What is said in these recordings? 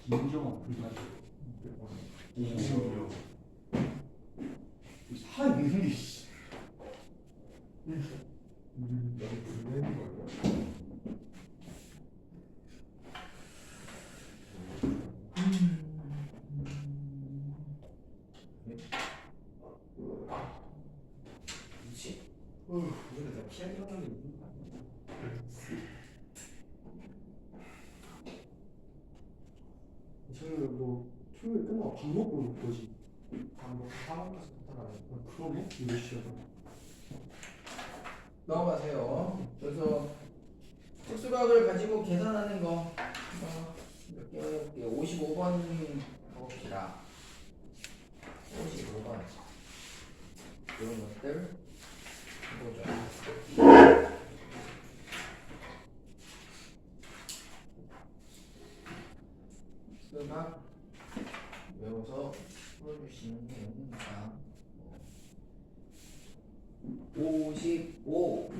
김정은 불가죠. 이승요. 사유리 씨. 너무 불리는 거야? 그렇지? 우리가 다 피하기 하는 있는 거 아니야? 저는 뭐 토요일 끝나고 밥 먹고 올 거지. 밥 먹고 사먹어서 부탁하네. 그러네? 몇 시야? 넘어가세요. 그래서 특수각을 가지고 계산하는 거 몇 개 해볼게요. 55번 가봅시다. 55번 이런 것들 해보죠. 특수각 외워서 풀어주시는 게 있는가? 55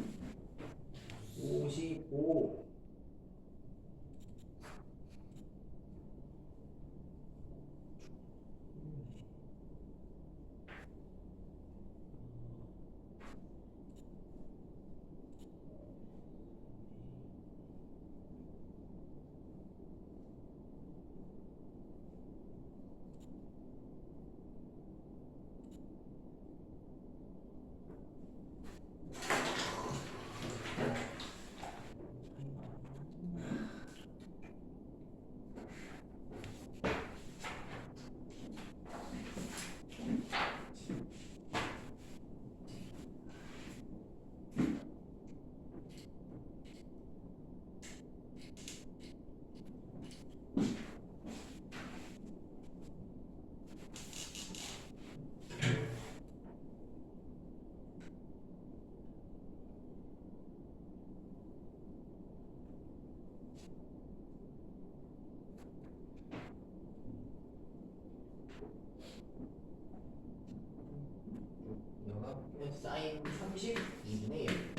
사인 32분의 1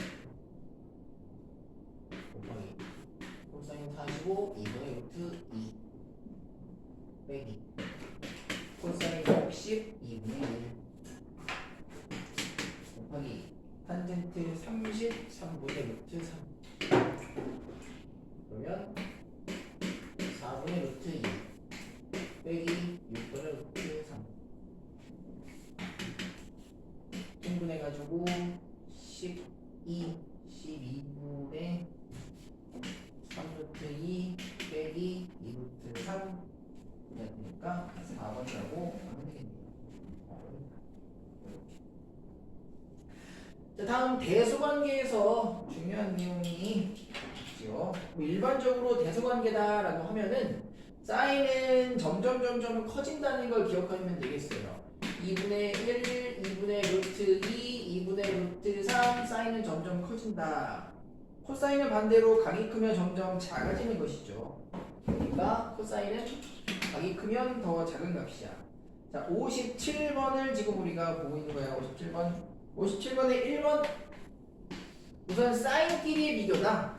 곱하기 코사인 45 2분의 루트 2 빼기 코사인 60 2분의 1 곱하기 탄젠트 30 3분의 루트 3 그러면 4분의 루트 2 빼기 6분의 루트 3 분해가지고 12분의 3루트 2 빼기 2루트 3 그러니까 4번이라고 하면 되겠네요. 자, 다음 대소관계에서 중요한 내용이 있죠. 뭐 일반적으로 대소관계다라고 하면은 사인은 점점 커진다는 걸 기억하면 되겠어요. 2분의 1, 2분의 루트 2, 2분의 루트 3 사인은 점점 커진다. 코사인은 반대로 각이 크면 점점 작아지는 것이죠. 그러니까 코사인은 각이 크면 더 작은 값이야. 자, 57번을 지금 우리가 보고 있는 거야. 57번. 57번의 1번. 우선 사인끼리의 비교다.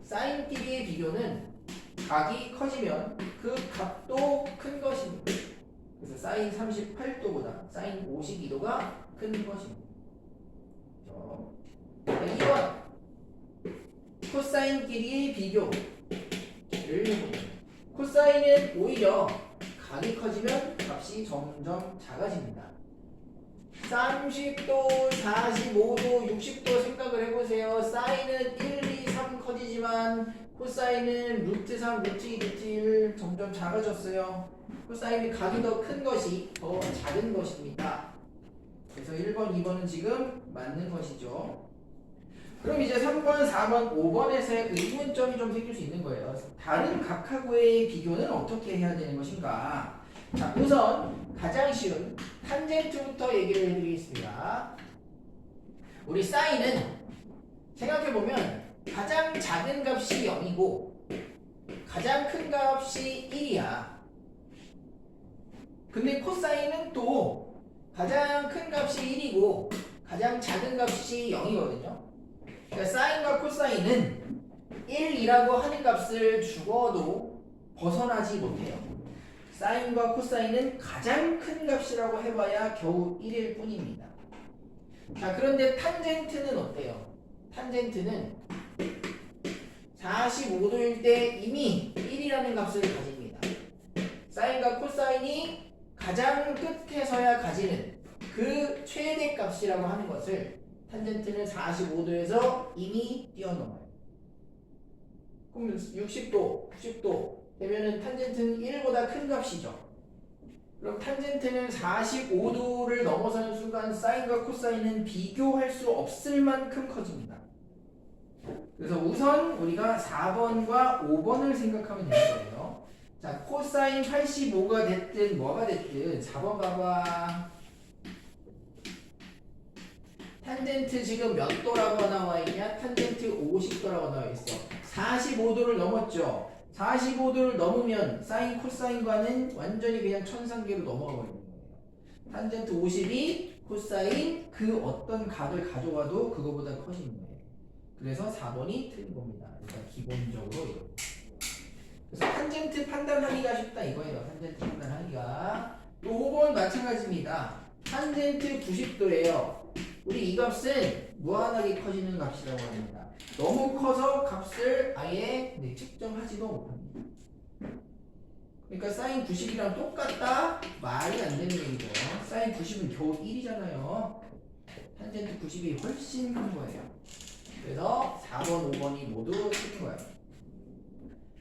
사인끼리의 비교는 각이 커지면 그 값도 큰 것입니다. 그래서 사인 38도보다 사인 52도가 큰 것입니다. 2번 코사인끼리의 비교를 해봅니다. 코사인은 오히려 각이 커지면 값이 점점 작아집니다. 30도, 45도, 60도 생각을 해보세요. 사인은 1, 2, 3 커지지만 코사인은 루트 3, 루트 2, 루트 1 점점 작아졌어요. 코사인의 각이 더 큰 것이 더 작은 것입니다. 그래서 1번, 2번은 지금 맞는 것이죠. 그럼 이제 3번, 4번, 5번에서의 의문점이 좀 생길 수 있는 거예요. 다른 각하고의 비교는 어떻게 해야 되는 것인가? 자, 우선 가장 쉬운 탄젠트부터 얘기를 해드리겠습니다. 우리 사인은 생각해보면 가장 작은 값이 0이고 가장 큰 값이 1이야. 근데 코사인은 또 가장 큰 값이 1이고 가장 작은 값이 0이거든요. 그러니까 사인과 코사인은 1이라고 하는 값을 주어도 벗어나지 못해요. 사인과 코사인은 가장 큰 값이라고 해봐야 겨우 1일 뿐입니다. 자, 그런데 탄젠트는 어때요? 탄젠트는 45도일 때 이미 1이라는 값을 가집니다. 사인과 코사인이 가장 끝에서야 가지는 그 최대 값이라고 하는 것을 탄젠트는 45도에서 이미 뛰어넘어요. 그럼 60도, 90도 되면은 탄젠트는 1보다 큰 값이죠. 그럼 탄젠트는 45도를 넘어서는 순간 사인과 코사인은 비교할 수 없을 만큼 커집니다. 그래서 우선 우리가 4번과 5번을 생각하면 되는 거예요. 자, 코사인 85가 됐든 뭐가 됐든 4번 봐봐. 탄젠트 지금 몇 도라고 나와 있냐? 탄젠트 50도라고 나와 있어. 45도를 넘었죠. 45도를 넘으면 사인 코사인과는 완전히 그냥 천상계로 넘어가 버리는 거예요. 탄젠트 50이 코사인 그 어떤 각을 가져와도 그거보다 커지는 거예요. 그래서 4번이 틀린 겁니다. 일단 기본적으로 이거. 그래서 탄젠트 판단하기가 쉽다 이거예요. 탄젠트 판단하기가. 또 5번 마찬가지입니다. 탄젠트 90도예요. 우리 이 값은 무한하게 커지는 값이라고 합니다. 너무 커서 값을 아예 측정하지도 못합니다. 그러니까 사인 90이랑 똑같다? 말이 안 되는 얘기죠. 사인 90은 겨우 1이잖아요. 탄젠트 90이 훨씬 큰 거예요. 그래서 4번, 5번이 모두 틀린 거예요.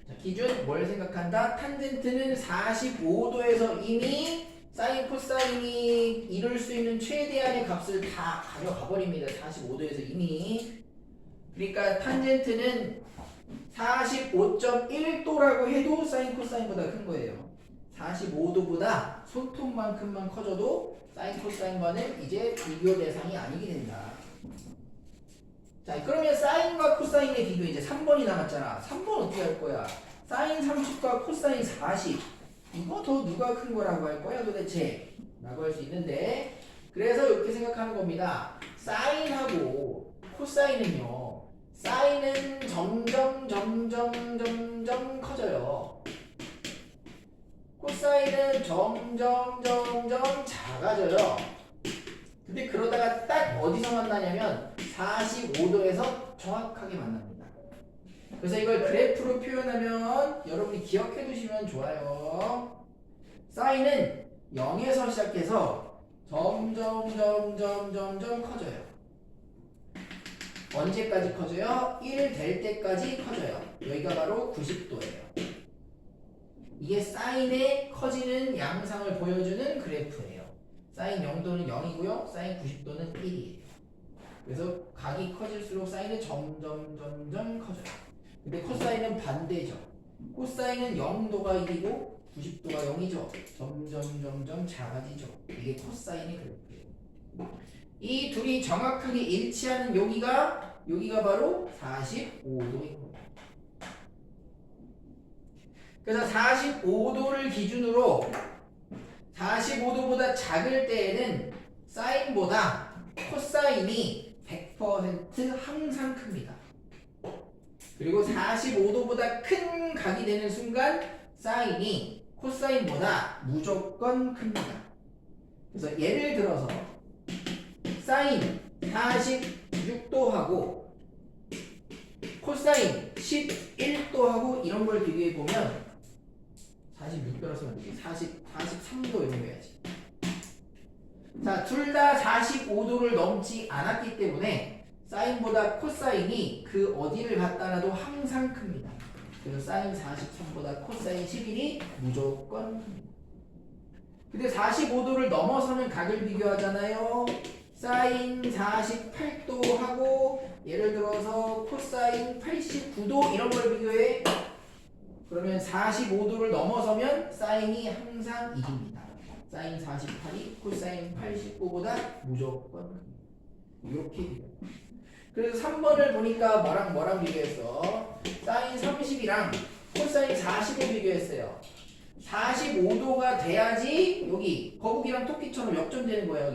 자, 기준 뭘 생각한다? 탄젠트는 45도에서 이미 사인, 코사인이 이룰 수 있는 최대한의 값을 다 가져가 버립니다. 45도에서 이미. 그러니까 탄젠트는 45.1도라고 해도 사인, 코사인보다 큰 거예요. 45도보다 손톱만큼만 커져도 사인, 코사인과는 이제 비교 대상이 아니게 된다. 자, 그러면 사인과 코사인의 비교 이제 3번이 남았잖아. 3번 어떻게 할 거야? 사인 30과 코사인 40. 이거 더 누가 큰 거라고 할 거야 도대체? 라고 할 수 있는데, 그래서 이렇게 생각하는 겁니다. 사인하고 코사인은요, 사인은 점점 커져요. 코사인은 점점 작아져요. 근데 그러다가 딱 어디서 만나냐면 45도에서 정확하게 만납니다. 그래서 이걸 그래프로 표현하면 여러분이 기억해 두시면 좋아요. 사인은 0에서 시작해서 점점 커져요. 언제까지 커져요? 1 될 때까지 커져요. 여기가 바로 90도예요. 이게 사인의 커지는 양상을 보여주는 그래프예요. 사인 0도는 0이고요. 사인 90도는 1이에요. 그래서 각이 커질수록 사인은 점점 커져요. 근데 코사인은 반대죠. 코사인은 0도가 1이고 90도가 0이죠. 점점 작아지죠. 이게 코사인의 그래프예요. 이 둘이 정확하게 일치하는 여기가 바로 45도인 겁니다. 그래서 45도를 기준으로 45도보다 작을 때에는 사인보다 코사인이 100% 항상 큽니다. 그리고 45도보다 큰 각이 되는 순간 사인이 코사인보다 무조건 큽니다. 그래서 예를 들어서 사인 46도하고 코사인 11도하고 이런 걸 비교해 보면 46도라서 안 되지. 43도 이런 거 해야지. 자, 둘 다 45도를 넘지 않았기 때문에 사인보다 코사인이 그 어디를 갖다 놔도 항상 큽니다. 그래서 사인 43보다 코사인 11이 무조건 큽니다. 근데 45도를 넘어서는 각을 비교하잖아요. 사인 48도하고 예를 들어서 코사인 89도 이런 걸 비교해. 그러면 45도를 넘어서면 사인이 항상 이깁니다. 사인 48이 코사인 89보다 무조건 큽니다. 이렇게 비교해요. 그래서 3번을 보니까 뭐랑 비교했어? 사인 30이랑 코사인 40을 비교했어요. 45도가 돼야지 여기 거북이랑 토끼처럼 역전되는 거야.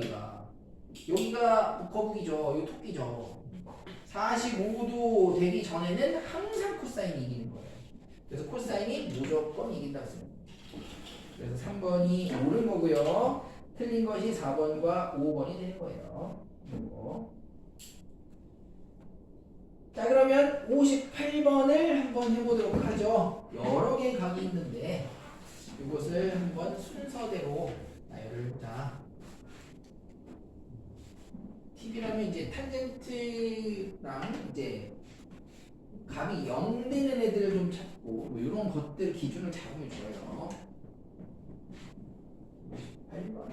여기가 거북이죠. 여기 토끼죠. 45도 되기 전에는 항상 코사인이 이기는 거예요. 그래서 코사인이 무조건 이긴다고 했습니다. 그래서 3번이 옳은 거고요. 틀린 것이 4번과 5번이 되는 거예요. 이거. 자, 그러면 58번을 한번 해보도록 하죠. 여러 개 각이 있는데 이것을 한번 순서대로 나열을 해보자. TV라면 이제 탄젠트랑 이제 감이 0 되는 애들을 좀 찾고 뭐 이런 것들 기준을 잡으면 좋아요. 58번.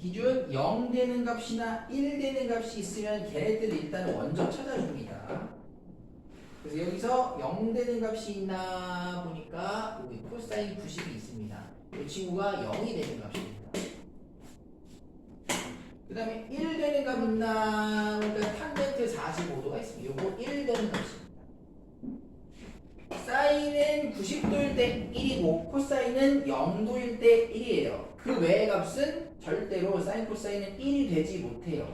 기준 0 되는 값이나 1 되는 값이 있으면 걔네들을 일단 먼저 찾아줍니다. 그래서 여기서 0 되는 값이 있나 보니까 여기 코사인 90이 있습니다. 이 친구가 0이 되는 값입니다. 그 다음에 1 되는 값 있나 보니까 탄젠트 45도가 있습니다. 이거 1 되는 값입니다. 사인은 90도일 때 1이고 코사인은 0도일 때 1이에요. 그 외의 값은 절대로 사인 코사인은 1이 되지 못해요.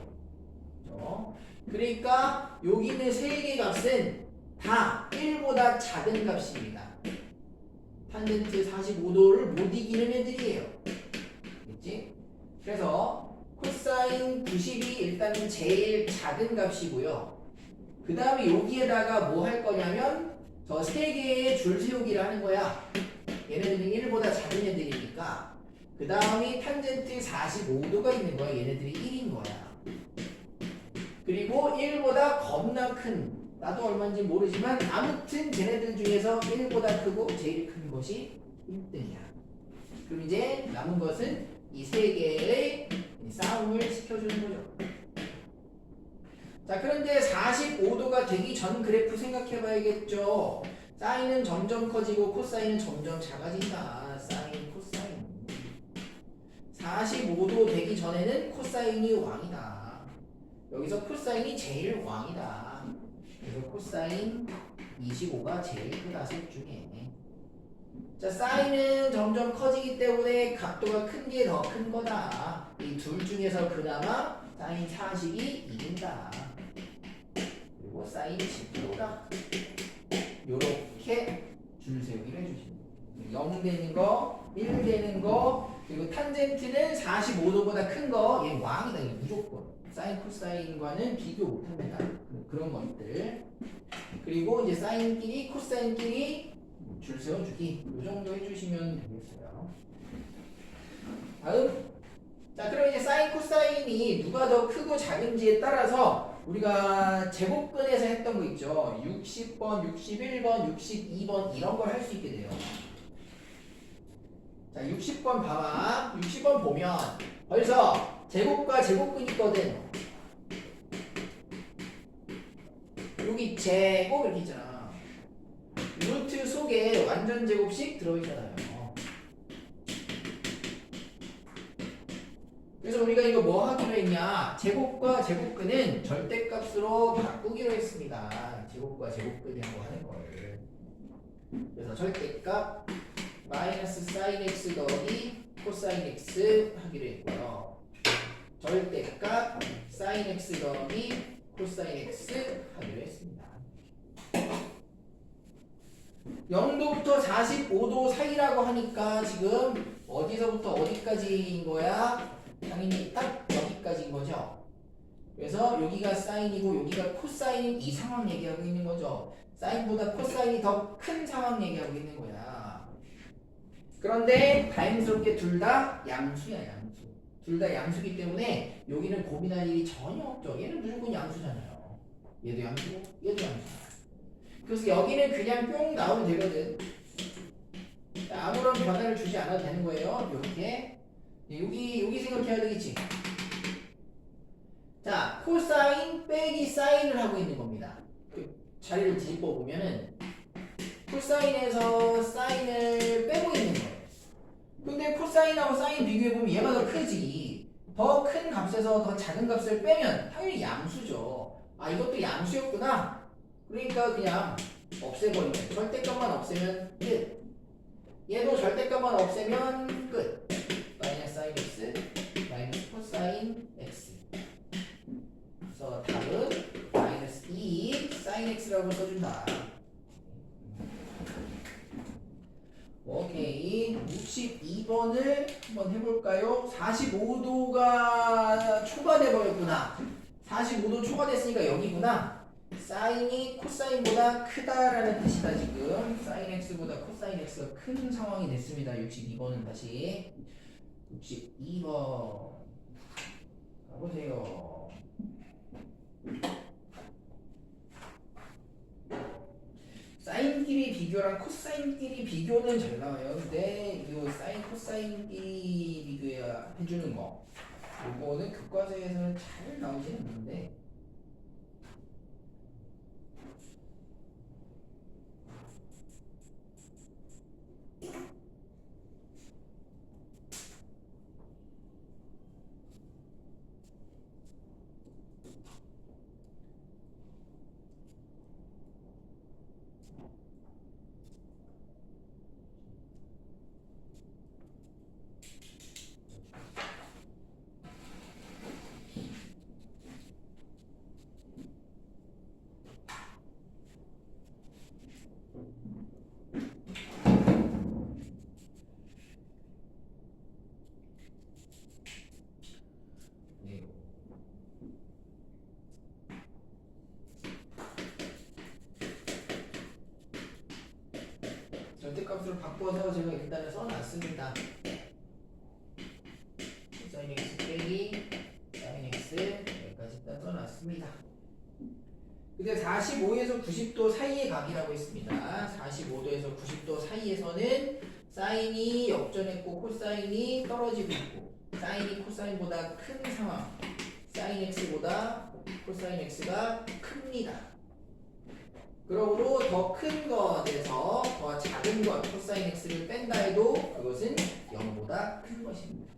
그렇죠? 그러니까 여기 있는 3개 값은 다 1보다 작은 값입니다. 탄젠트 45도를 못 이기는 애들이에요. 알겠지? 그래서 코사인 90이 일단은 제일 작은 값이고요. 그 다음에 여기에다가 뭐 할 거냐면 저 3개의 줄 세우기를 하는 거야. 얘네들은 1보다 작은 애들이니까 그 다음이 탄젠트 45도가 있는 거야. 얘네들이 1인 거야. 그리고 1보다 겁나 큰, 나도 얼마인지 모르지만 아무튼 쟤네들 중에서 1보다 크고 제일 큰 것이 1등이야. 그럼 이제 남은 것은 이 3개의 싸움을 시켜주는 거죠. 자, 그런데 45도가 되기 전 그래프 생각해 봐야겠죠. 사인은 점점 커지고 코사인은 점점 작아진다. 사인, 코사인. 45도 되기 전에는 코사인이 왕이다. 여기서 코사인이 제일 왕이다. 그래서 코사인 25가 제일 크다, 셋 중에. 자, 사인은 점점 커지기 때문에 각도가 큰 게 더 큰 거다. 이 둘 중에서 그나마 사인 40이 이긴다. 그리고 사인 10도다. 요렇게 줄 세우기를 해주십니다. 0 되는 거, 1 되는 거, 그리고 탄젠트는 45도보다 큰 거, 얘 왕이다. 이게 무조건. 사인 코사인과는 비교 못합니다. 그런 것들. 그리고 이제 사인끼리 코사인끼리 줄 세워주기. 이 정도 해주시면 되겠어요. 다음. 자, 그럼 이제 사인 코사인이 누가 더 크고 작은지에 따라서 우리가 제곱근에서 했던 거 있죠. 60번, 61번, 62번 이런 걸 할 수 있게 돼요. 자, 60번 봐봐. 60번 보면 벌써 제곱과 제곱근이 있거든. 여기 제곱 이렇게 있잖아. 루트 속에 완전 제곱씩 들어있잖아요. 그래서 우리가 이거 뭐 하기로 했냐? 제곱과 제곱근은 절대값으로 바꾸기로 했습니다. 제곱과 제곱근이라고 하는 걸. 그래서 절대값 마이너스 사인 x 더하기 코사인 x 하기로 했고요. 절대값 사인 x 더하기 코사인 x 하기로 했습니다. 0도부터 45도 사이라고 하니까 지금 어디서부터 어디까지인 거야? 당연히 딱 여기까지인 거죠. 그래서 여기가 사인이고 여기가 코사인인 이 상황 얘기하고 있는 거죠. 사인보다 코사인이 더 큰 상황 얘기하고 있는 거야. 그런데 다행스럽게 둘 다 양수야, 양수. 둘 다 양수기 때문에 여기는 고민할 일이 전혀 없죠. 얘는 무조건 양수잖아요. 얘도 양수고 얘도 양수. 그래서 여기는 그냥 뿅 나오면 되거든. 아무런 변화를 주지 않아도 되는 거예요. 이렇게 여기 생각해야 되겠지. 자, 코사인 빼기 사인을 하고 있는 겁니다. 그 자리를 뒤집어 보면은 코사인에서 사인을 빼고 있는 거예요. 근데 코사인하고 사인 비교해 보면 얘가 더 크지. 더 큰 값에서 더 작은 값을 빼면 당연히 양수죠. 아, 이것도 양수였구나. 그러니까 그냥 없애버리면, 절대값만 없애면 끝. 얘도 절대값만 없애면 끝. 마이너스 사인 x 마이너스 코사인 x. 그래서 답은 마이너스 2 사인 x라고 써준다. 오케이. 62번을 한번 해볼까요? 45도가 초과돼 버렸구나. 45도 초과됐으니까 여기구나. 사인이 코사인보다 크다라는 뜻이다. 지금 사인 x보다 코사인 x가 큰 상황이 됐습니다. 62번은 다시 62번 가보세요. 사인끼리 비교랑 코사인끼리 비교는 잘 나와요. 근데 이 사인 코사인끼리 비교해야 해주는 거, 이거는 교과서에서는 잘 나오지는 않는데. 절대값으로 바꿔서 제가 일단은 써놨습니다. 사인 x 빼기 사인 x 여기까지 일단 써놨습니다. 근데 45에서 90도 사이의 각이라고 했습니다. 45도에서 90도 사이에서는 사인이 역전했고 코사인이 떨어지고 있고, 사인이 코사인보다 큰 상황, 사인 x보다 코사인 x가 큽니다. 그러므로 더 큰 것에서 더 작은 것 코사인 x를 뺀다 해도 그것은 0보다 큰 것입니다.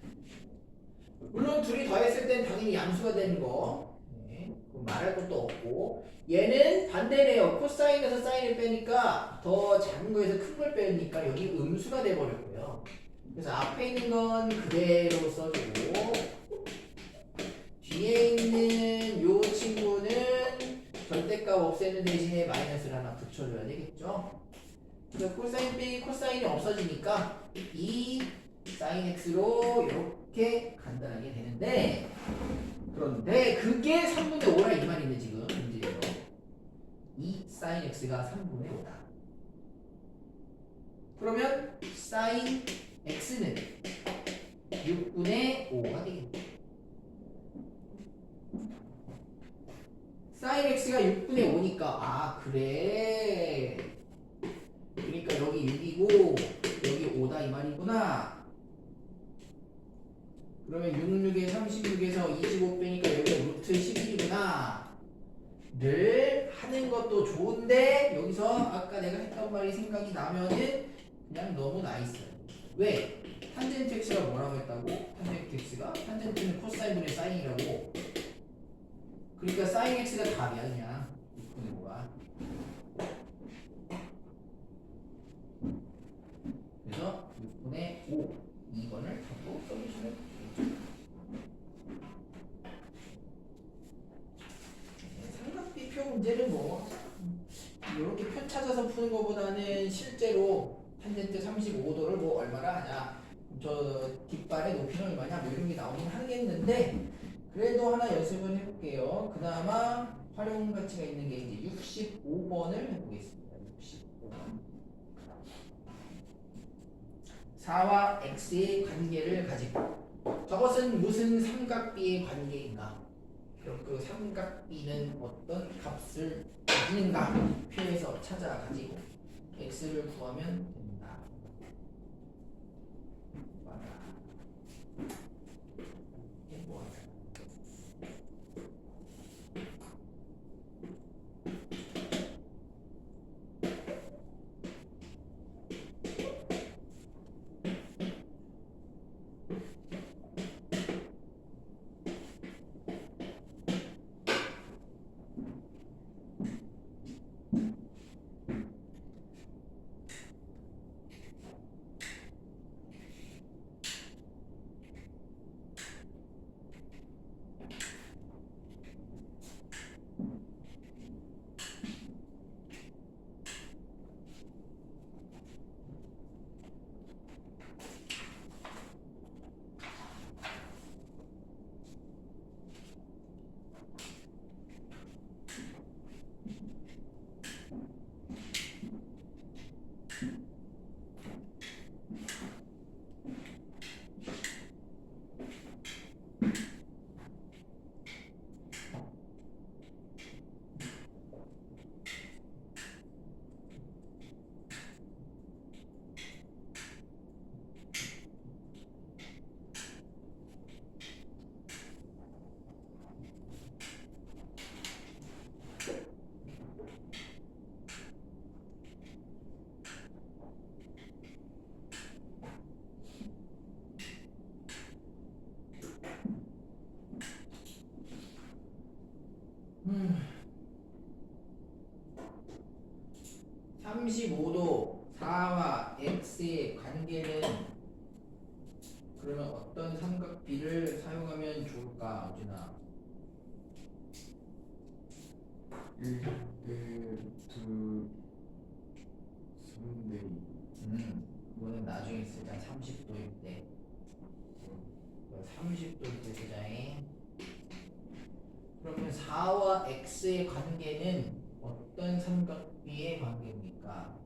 물론 둘이 더했을 땐 당연히 양수가 되는 거, 네, 그럼 말할 것도 없고, 얘는 반대네요. 코사인에서 사인을 빼니까 더 작은 거에서 큰 걸 빼니까 여기 음수가 돼버렸고요. 그래서 앞에 있는 건 그대로 써주고, 뒤에 있는 요 친구는 절대값 없애는 대신에 마이너스를 하나 붙여줘야 되겠죠. 그래서 코사인 빼기 코사인이 없어지니까 이 사인 x로 이렇게 간단하게 되는데, 그런데 그게 3분의 5라 이 말인데 지금 문제예요. 이 사인 x가 3분의 5다. 그러면 사인 x는 6분의 5가 되겠죠. 사인 x가 6분의 5니까 아 그래, 그러니까 여기 6이고 여기 5다 이 말이구나. 그러면 66에 36에서 25 빼니까 여기가 루트 11이구나 를 하는 것도 좋은데, 여기서 아까 내가 했던 말이 생각이 나면은 그냥 너무 나있어요. 왜? 탄젠트 x가 뭐라고 했다고? 탄젠트 x가? 탄젠트는 코사인분의 사인이라고. 그러니까 사인 x가 답이야 그냥 6분의 5가. 그래서 6분의 5 2번을 답으로 써주시면 되겠죠. 삼각비표 문제는 뭐 이렇게 표 찾아서 푸는 것보다는 실제로 탄젠트 35도를 뭐 얼마나 하냐, 저 뒷발의 높이는 얼마냐 뭐 이런 게 나오긴 하겠는데, 그래도 하나 연습을 해볼게요. 그나마 활용 가치가 있는 게 이제 65번을 해보겠습니다. 65번. 4와 x의 관계를 가지고 저것은 무슨 삼각비의 관계인가? 그럼 그 삼각비는 어떤 값을 가지는가? 표에서 찾아가지고 x를 구하면 된다. 맞아. 해보아요. 음. 35도 4와 x의 관계는 그러면 어떤 삼각비를 사용하면 좋을까? 어진아 1대 2 3대 2 이거는 나중에 쓰자. 30도일 때 30도일 때 쓰자잉. 그러면 4와 x의 관계는 어떤 삼각비의 관계입니까?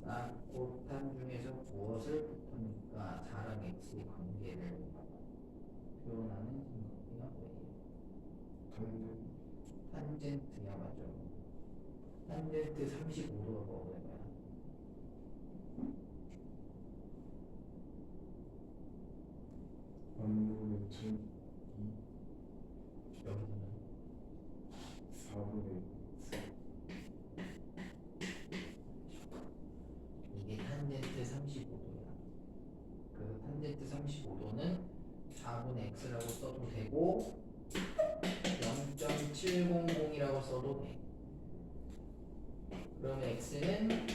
쌍곱탄 중에서 무엇을 붙으니까 4랑 x의 관계를 표현하는 삼각비가 뭐예요? 탄젠트야. 맞죠? 탄젠트 35도가 뭐가 되는 거야? 반문의 1000 여기서는 4분의 이게 탄젠트 35도야. 그래서 탄젠트 35도는 4분의 x라고 써도 되고 0.700이라고 써도 돼. 그러면 x는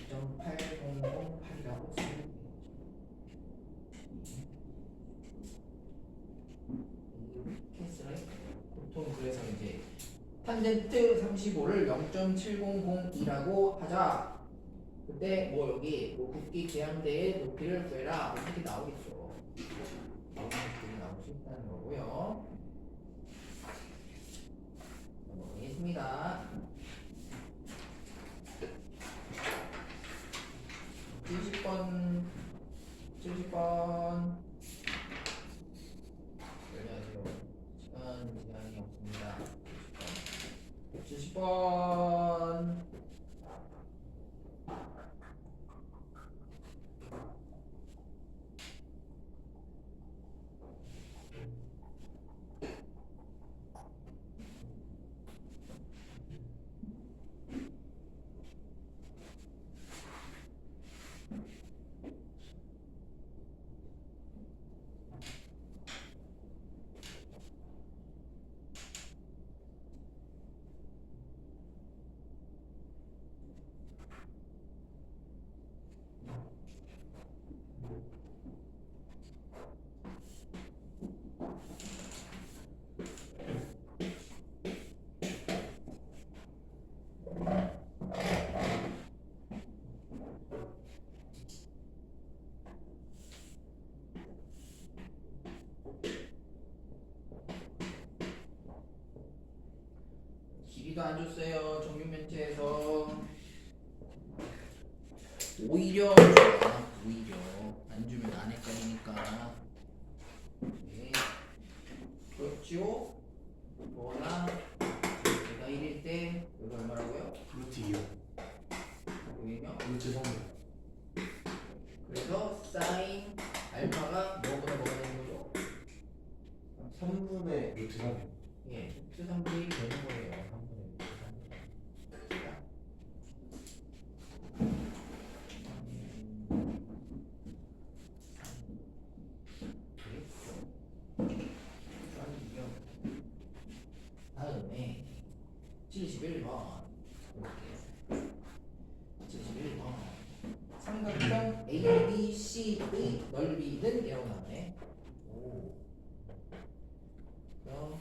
2.8008이라고 쓰면 되겠죠. 이렇게 보통 그래서 이제 탄젠트 35를 0.700이라고 하자. 그때 뭐 여기 뭐 국기 계양대의 높이를 구해라 이렇게 나오겠죠. 이렇게 나올 수 있다는 거고요. 넘어가겠습니다. 70번 70번 열려주세요. 시간이 없습니다. 70번 길이도 안 줬어요. 정육면체에서 오히려 좋아. 오히려 안 주면 안 헷갈리니까. 네. 그렇지요? 뭐나 얘가 1일 때 여기 얼마라고요? 루트 2요. 여기는요? 루트 3이요. 그래서 사인 알파가 뭐보다 뭐가 되는 거죠? 3분의 루트 3이요. 예, 루트 3분의 1이 되는 거예요. 3분의 1. 다음에 71번 볼게요. 71번 삼각형 ABC의 넓이는 이라고 나오네. 오. 그럼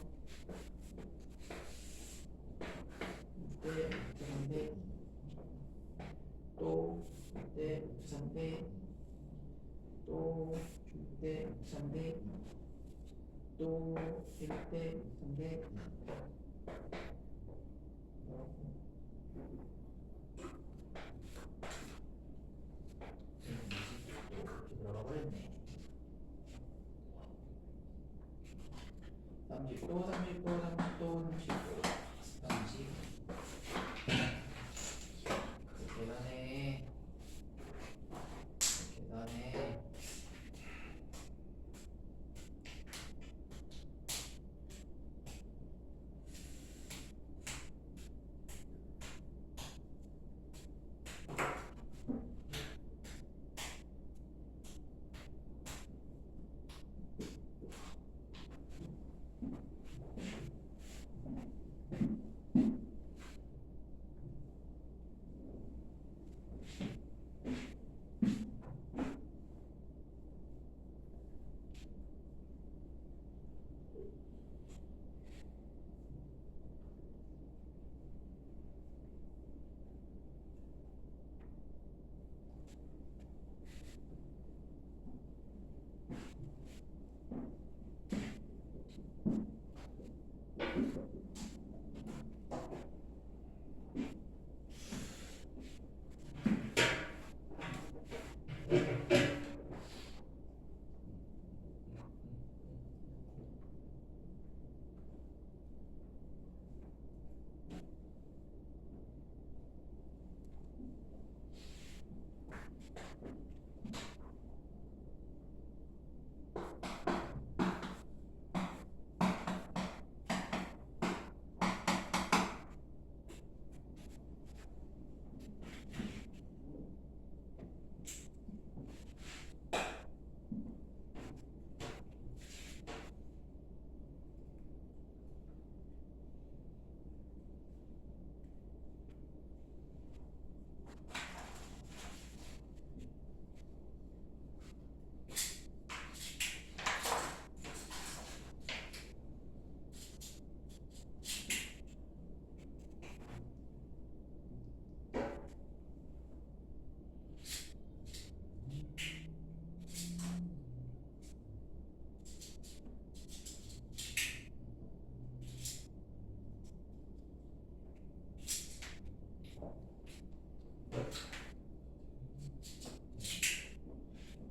이때 3대 또 이때 3대 또 이때 3대 또 1대 3대 들어가 버렸네. 30도 30도 30도 30도 30 계산해 계산해.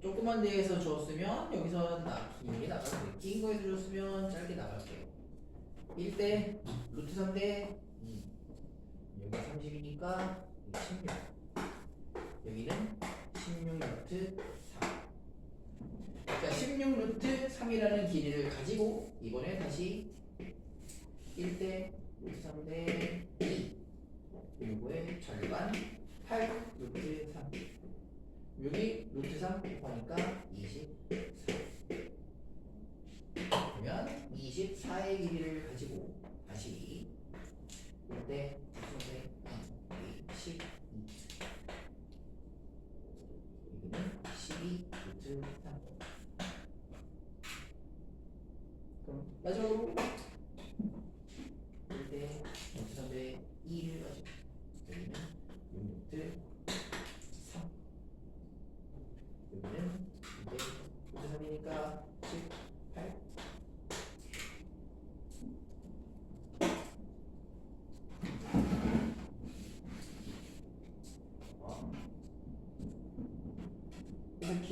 조그만 데에서 줬으면 여기서 길게 나갈 거예요. 긴 거에서 줬으면 짧게 나갈게요. 1대 루트 3대 2 여기 30이니까 16 여기는 16 루트 3. 자, 16 루트 3이라는 길이를 가지고 이번에 다시 1대 루트 3대 2 요거의 절반 8 루트 3 여기 루트 3 곱하니까 24 그러면 24의 길이를 가지고 다시 이때 루트 3대 12 여기는 12 루트 3 그럼 마지막으로 이때 루트 3대 2를 가지고 여기는 6 루트 3 여기는 이제 루트 3이니까 18 그래서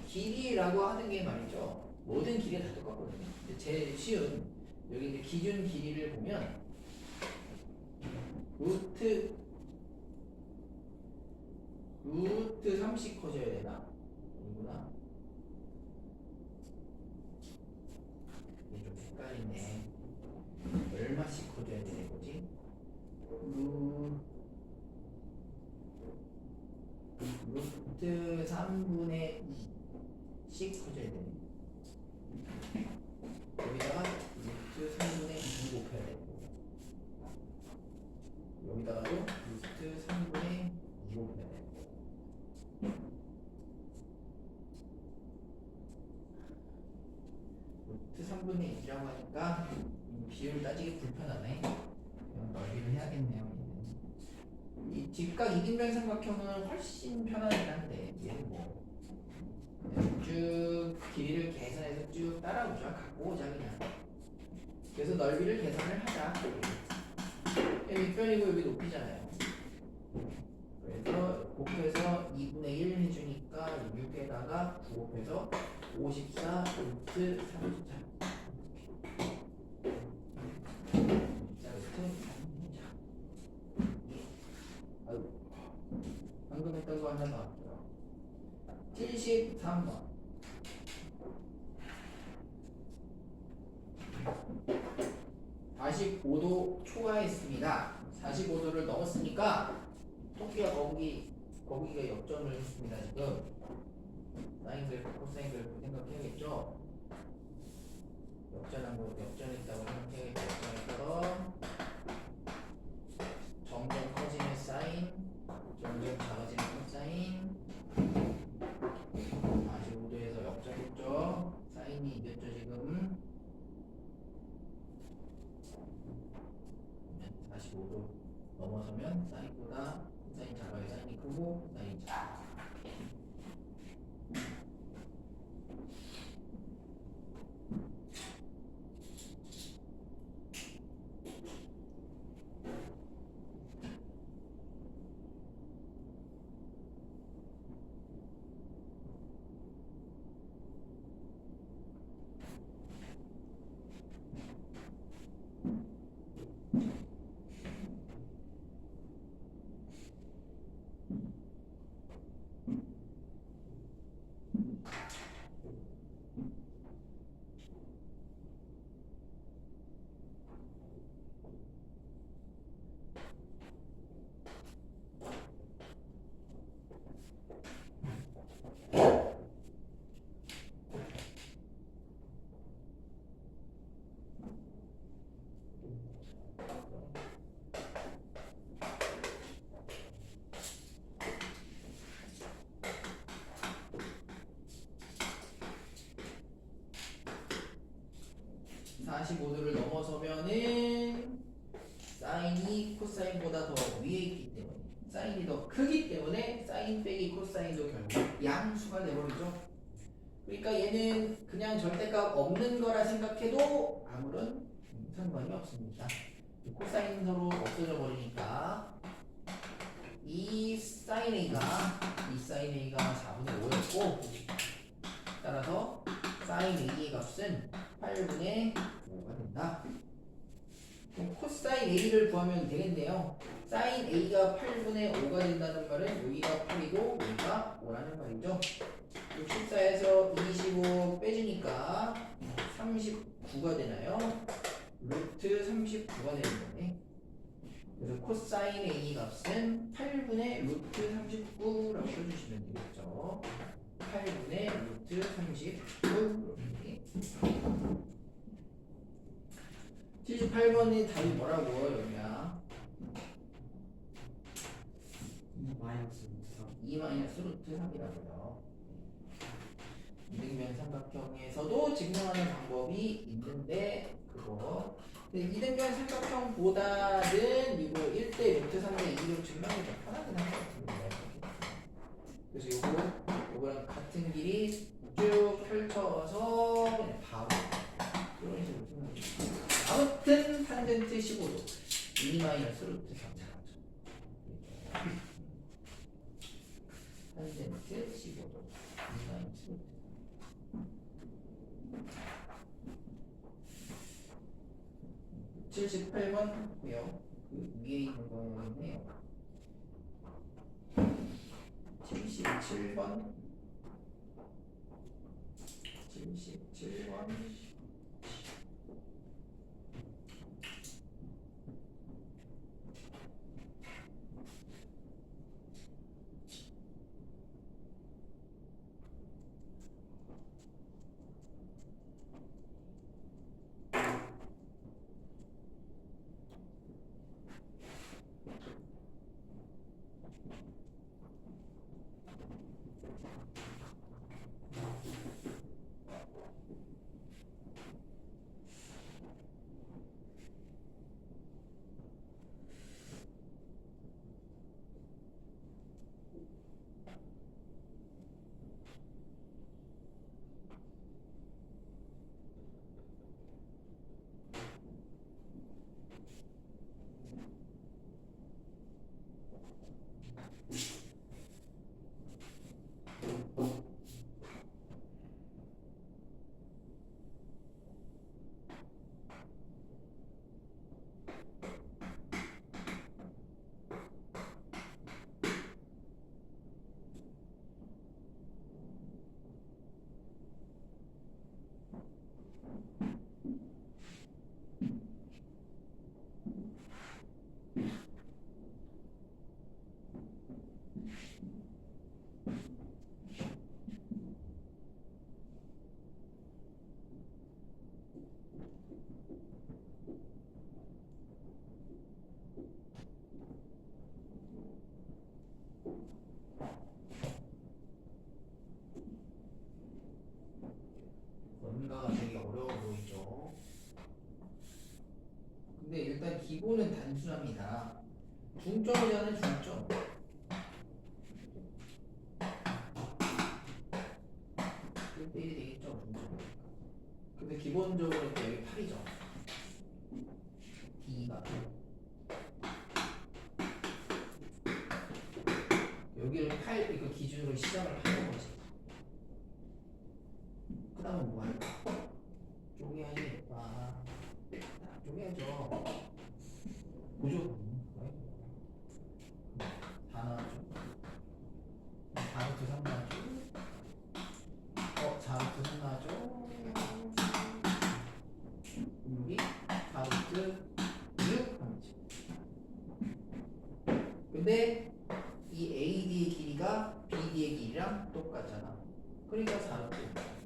길이라고 하는 게 말이죠. 모든 길이 다 똑같거든요. 근데 제일 쉬운 여기 이제 기준 길이를 보면 루트 30 커져야 되나? 아니구나. 이게 좀 헷갈리네. 얼마씩 커져야 되는 거지? 루트 3분의 2씩 커져야 되네. 여기다가 루트 3분의 2 곱해야 되고, 여기다가도 루트 3분의 2 곱해야 되고. 루트 3분의 2라고 하니까 비율 따지기 불편하네. 그냥 넓이를 해야겠네요. 이 직각 이등변 삼각형은 훨씬 편하긴 한데 얘는 뭐 그냥 쭉 길이를 계산해서 쭉 따라오자. 갖고 오자 그냥. 그래서 넓이를 계산을 하자. 여기 윗변이고 여기 높이잖아요. 그래서 곱해서 2분의 1 해주니까 6에다가 9 곱해서 54 루트 34. 방금 했던 거 하나 나왔고요. 73번. (45도) 초과했습니다. 45도를 넘었으니까 토끼가 거기가 역전을 했습니다. 지금 사인 그래프, 코사인 그래프 생각해야겠죠? 역전했다고 생각해야겠죠? 역전했다가 점점 커지는 사인, 점점 작아지는 코사인. 45도에서 역전했죠? 사인이 이겼죠 지금. 45도 넘어서면 사인보다 코사인 작아요. 사인이 크고 사인이 작아. (45도를) 넘어서면은 사인이 코사인보다 더 위에 있기 때문에, 사인이 더 크기 때문에 사인 빼기 코사인도 결국 양수가 되버리죠. 그러니까 얘는 그냥 절대값 없는 거라 생각해도 아무런 상관이 없습니다. 코사인 서로 없어져 버리니까 이 사인 A가 4분의 5였고, 따라서 사인 A의 값은 8분의 5가 된다. 그럼 코사인 A를 구하면 되겠네요. 사인 A가 8분의 5가 된다는 말은 여기가 8이고 여기가 5라는 말이죠. 64에서 25 빼주니까 39가 되나요? 루트 39가 되는 거네. 그래서 코사인 A 값은 8분의 루트 39라고 써주시면 되겠죠. 8분의 루트 39. 78번의 답이 뭐라고 여기야? 마이너스 루트 3. 2 마이너스 루트 3이라고요. 이등변 삼각형에서도 증명하는 방법이 있는데 그거. 근데 이등변 삼각형보다는 이거 1대 루트 3대 2로 증명이 더 편하긴 한 것 같은데. 그래서 요거랑 같은 길이 쭉 펼쳐서 그냥 바로 이런 식으로 증명이 돼요. 아무튼 탄젠트 15도 2 마이너스 루트 3 잘하죠. 탄젠트 15도 78번고요. 그 위에 있는 거였네요. 77번. 77번. 뭔가가 되게 어려워 보이죠. 근데 일단 기본은 단순합니다. 중점이잖아요, 중점. 1대1이 되겠죠, 중점. 근데 기본적으로 여기 8이죠. D가. 여기를 8 이거 기준으로 시작을 하는 거지. 그 다음은 뭐 할까? 쪼개야겠다. 쪼개야죠. 보죠. 다 나왔죠. 자루트 3 나왔죠. 자루트 3 나왔죠. 여기 자루트 6 하면죠. 근데 이 AD의 길이가 BD의 길이랑 똑같잖아. 그러니까 자루트